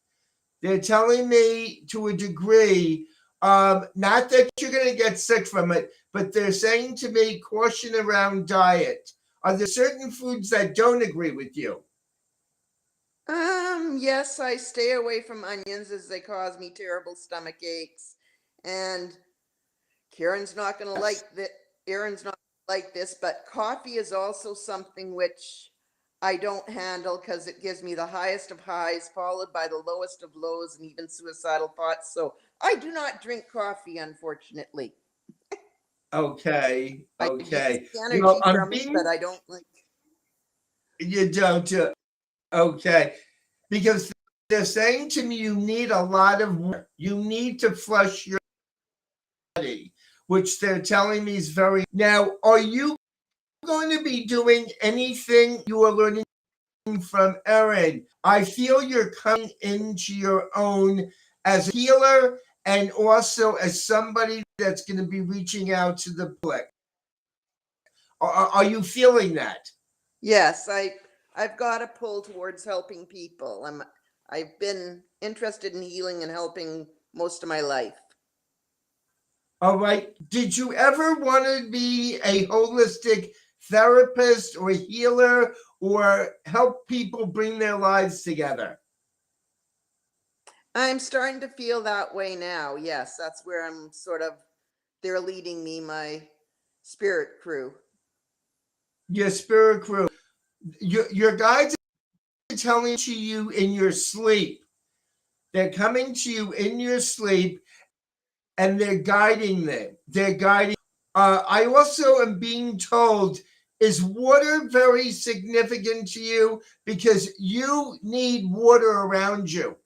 They're telling me to a degree, not that you're going to get sick from it, but they're saying to me, caution around diet. Are there certain foods that don't agree with you? Yes, I stay away from onions as they cause me terrible stomach aches. And Karen's not going to like that. Erin's not like this, but coffee is also something which I don't handle because it gives me the highest of highs, followed by the lowest of lows and even suicidal thoughts. So I do not drink coffee, unfortunately. Okay. I Okay. use the energy from it, but I don't like. You don't. Okay. Because they're saying to me, you need a lot of water. You need to flush your body, which they're telling me is very. Now, are you going to be doing anything you are learning from Erin? I feel you're coming into your own as a healer and also as somebody that's going to be reaching out to the public. Are you feeling that? Yes, I've got a pull towards helping people. I've been interested in healing and helping most of my life. All right. Did you ever want to be a holistic therapist or healer or help people bring their lives together? I'm starting to feel that way now. Yes, that's where I'm sort of, they're leading me, my spirit crew. Your spirit crew. Your guides are telling to you in your sleep. They're coming to you in your sleep and they're guiding them. They're guiding. I also am being told, is water very significant to you? Because you need water around you.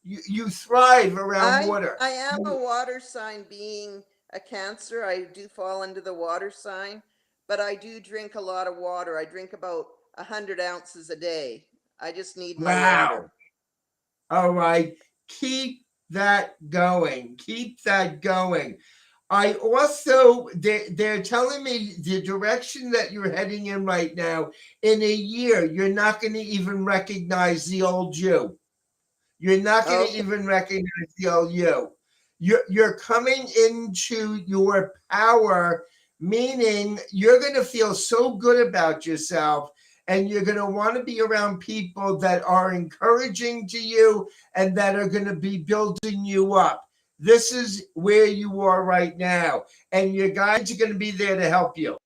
You thrive around water. I am a water sign, being a Cancer. I do fall into the water sign, but I do drink a lot of water. I drink about 100 ounces a day. I just need my water. All right. Keep that going. Keep that going. I also, they're telling me the direction that you're heading in right now, in a year, you're not going to even recognize the old you. You're not going to even recognize the old you. You're coming into your power, meaning you're going to feel so good about yourself. and you're going to want to be around people that are encouraging to you and that are going to be building you up. This is where you are right now, and your guides are going to be there to help you.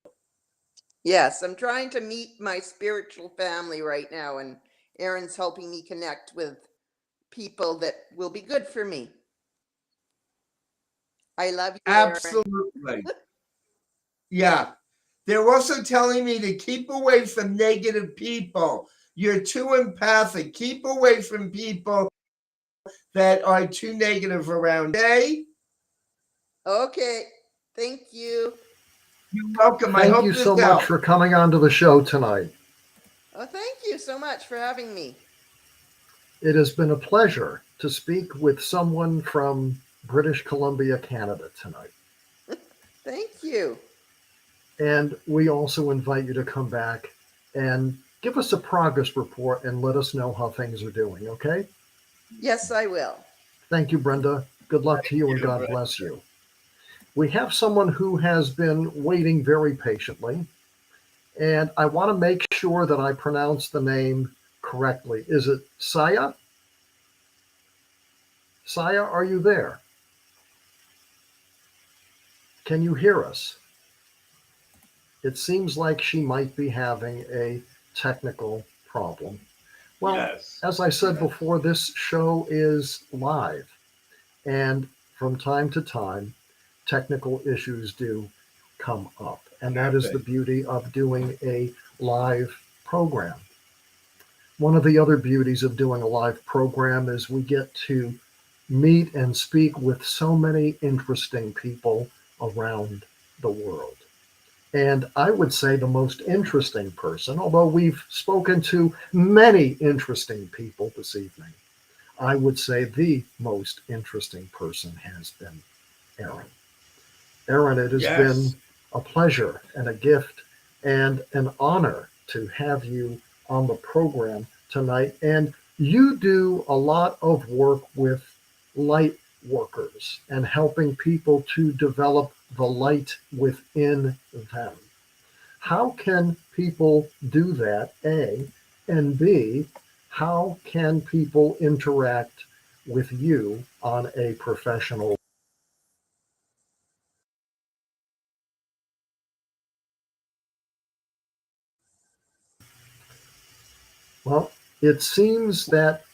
Yes, I'm trying to meet my spiritual family right now, and Erin's helping me connect with people that will be good for me. I love you, Erin. Absolutely. Yeah. They're also telling me to keep away from negative people. You're too empathic. Keep away from people that are too negative around. Okay? Okay, thank you. You're welcome. I Thank hope you this so much helped. for coming onto the show tonight. Oh, thank you so much for having me. It has been a pleasure to speak with someone from British Columbia, Canada tonight. Thank you. And we also invite you to come back and give us a progress report and let us know how things are doing, okay? Yes, I will. Thank you, Brenda. Good luck to you and God bless you. We have someone who has been waiting very patiently, and I want to make sure that I pronounce the name correctly. Is it Saya? Saya, are you there? Can you hear us? It seems like she might be having a technical problem. Well, Yes. as I said Yes. before, this show is live, and from time to time, technical issues do come up. And that is the beauty of doing a live program. One of the other beauties of doing a live program is we get to meet and speak with so many interesting people around the world. And I would say the most interesting person, although we've spoken to many interesting people this evening, I would say the most interesting person has been Erin. Erin, it has been a pleasure and a gift and an honor to have you on the program tonight. And you do a lot of work with light workers and helping people to develop the light within them. How can people do that, A? And B, how can people interact with you on a professional? Well, it seems that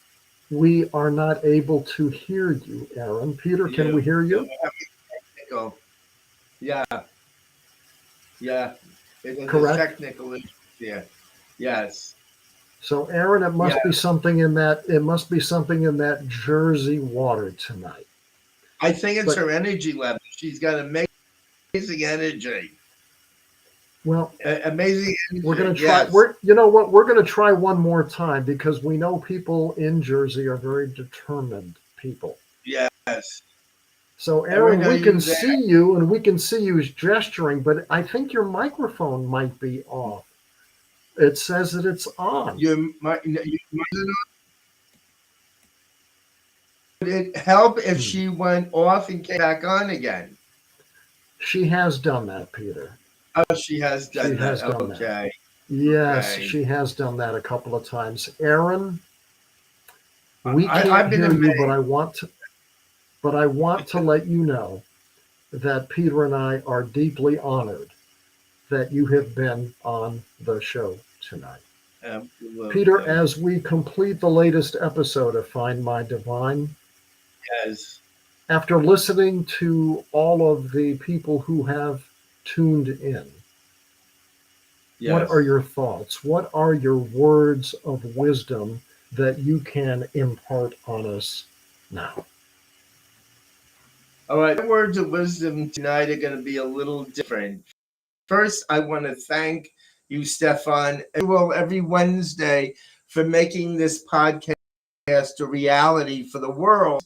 we are not able to hear you, Erin. Peter, can we hear you? Yeah. Yeah. It is a Correct. technical issue there. Yes. So, Erin, it must be something in that. It must be something in that Jersey water tonight. I think it's But- her energy level. She's got amazing energy. Well, Amazing energy. we're going to try. Yes. You know what? We're going to try one more time because we know people in Jersey are very determined people. Yes. So, Erin, Erin, are we can you there? see you and we can see you gesturing, but I think your microphone might be off. It says that it's on. Would it help if she went off and came back on again? She has done that, Peter. Oh, she has done She that. has done that. Okay. Yes, Okay. she has done that a couple of times. Erin, we I've can't been hear you, amazed. but I want to let you know that Peter and I are deeply honored that you have been on the show tonight. Absolutely. Peter, as we complete the latest episode of Find My Divine, Yes. after listening to all of the people who have tuned in, Yes. what are your thoughts? What are your words of wisdom that you can impart on us now? All right. My words of wisdom tonight are going to be a little different. First, I want to thank you, Stefan, every Wednesday for making this podcast a reality for the world.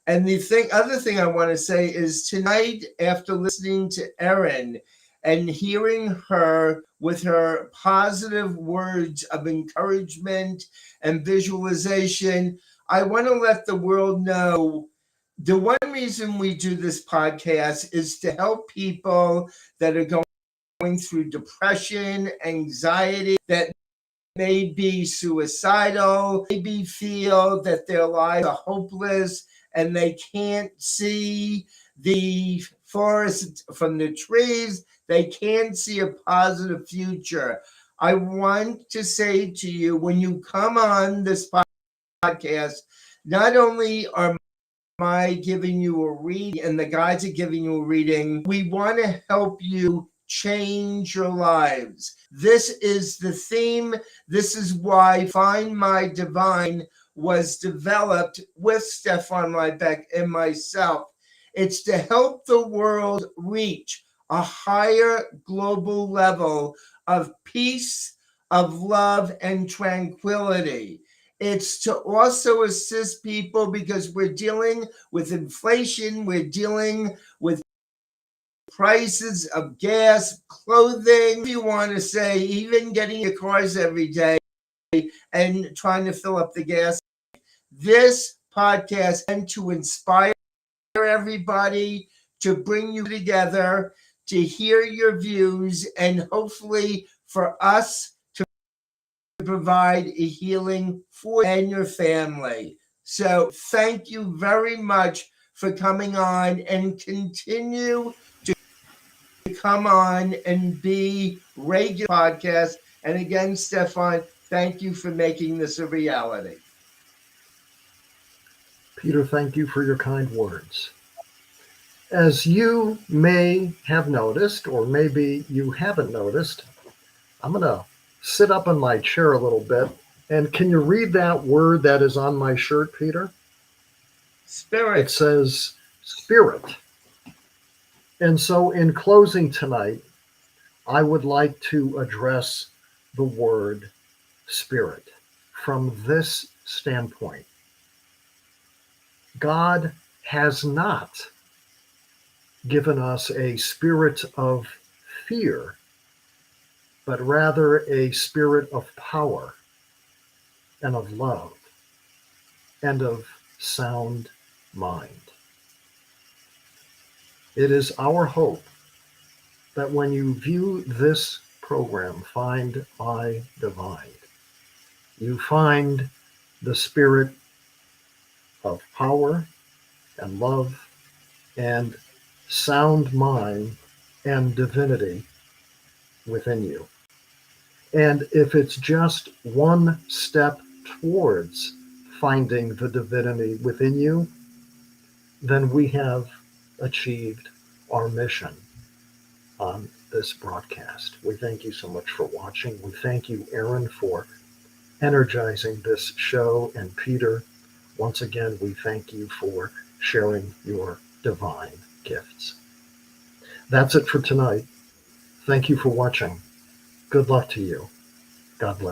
And the other thing I want to say is tonight, after listening to Erin and hearing her with her positive words of encouragement and visualization, I want to let the world know the one reason we do this podcast is to help people that are going through depression, anxiety, that may be suicidal, maybe feel that their lives are hopeless and they can't see the forest from the trees, they can't see a positive future. I want to say to you, when you come on this podcast, not only are I giving you a reading and the guides are giving you a reading, we want to help you change your lives. This is the theme. This is why Find My Divine was developed with Stefan Rybak and myself. It's to help the world reach a higher global level of peace, of love, and tranquility. It's to also assist people because we're dealing with inflation, we're dealing with prices of gas, clothing, you want to say, even getting your cars every day and trying to fill up the gas. This podcast and to inspire everybody, to bring you together, to hear your views, and hopefully for us to provide a healing for you and your family. So thank you very much for coming on, and continue to come on and be regular podcast. And again, Stefan, thank you for making this a reality. Peter, thank you for your kind words. As you may have noticed, or maybe you haven't noticed, I'm going to sit up in my chair a little bit. And can you read that word that is on my shirt, Peter? Spirit. It says spirit. And so in closing tonight, I would like to address the word spirit from this standpoint. God has not given us a spirit of fear, but rather a spirit of power and of love and of sound mind. It is our hope that when you view this program, Find My Divine, you find the spirit of power and love and sound mind and divinity within you. And if it's just one step towards finding the divinity within you, then we have achieved our mission on this broadcast. We thank you so much for watching. We thank you, Erin, for energizing this show. And Peter, once again, we thank you for sharing your divine gifts. That's it for tonight. Thank you for watching. Good luck to you. God bless.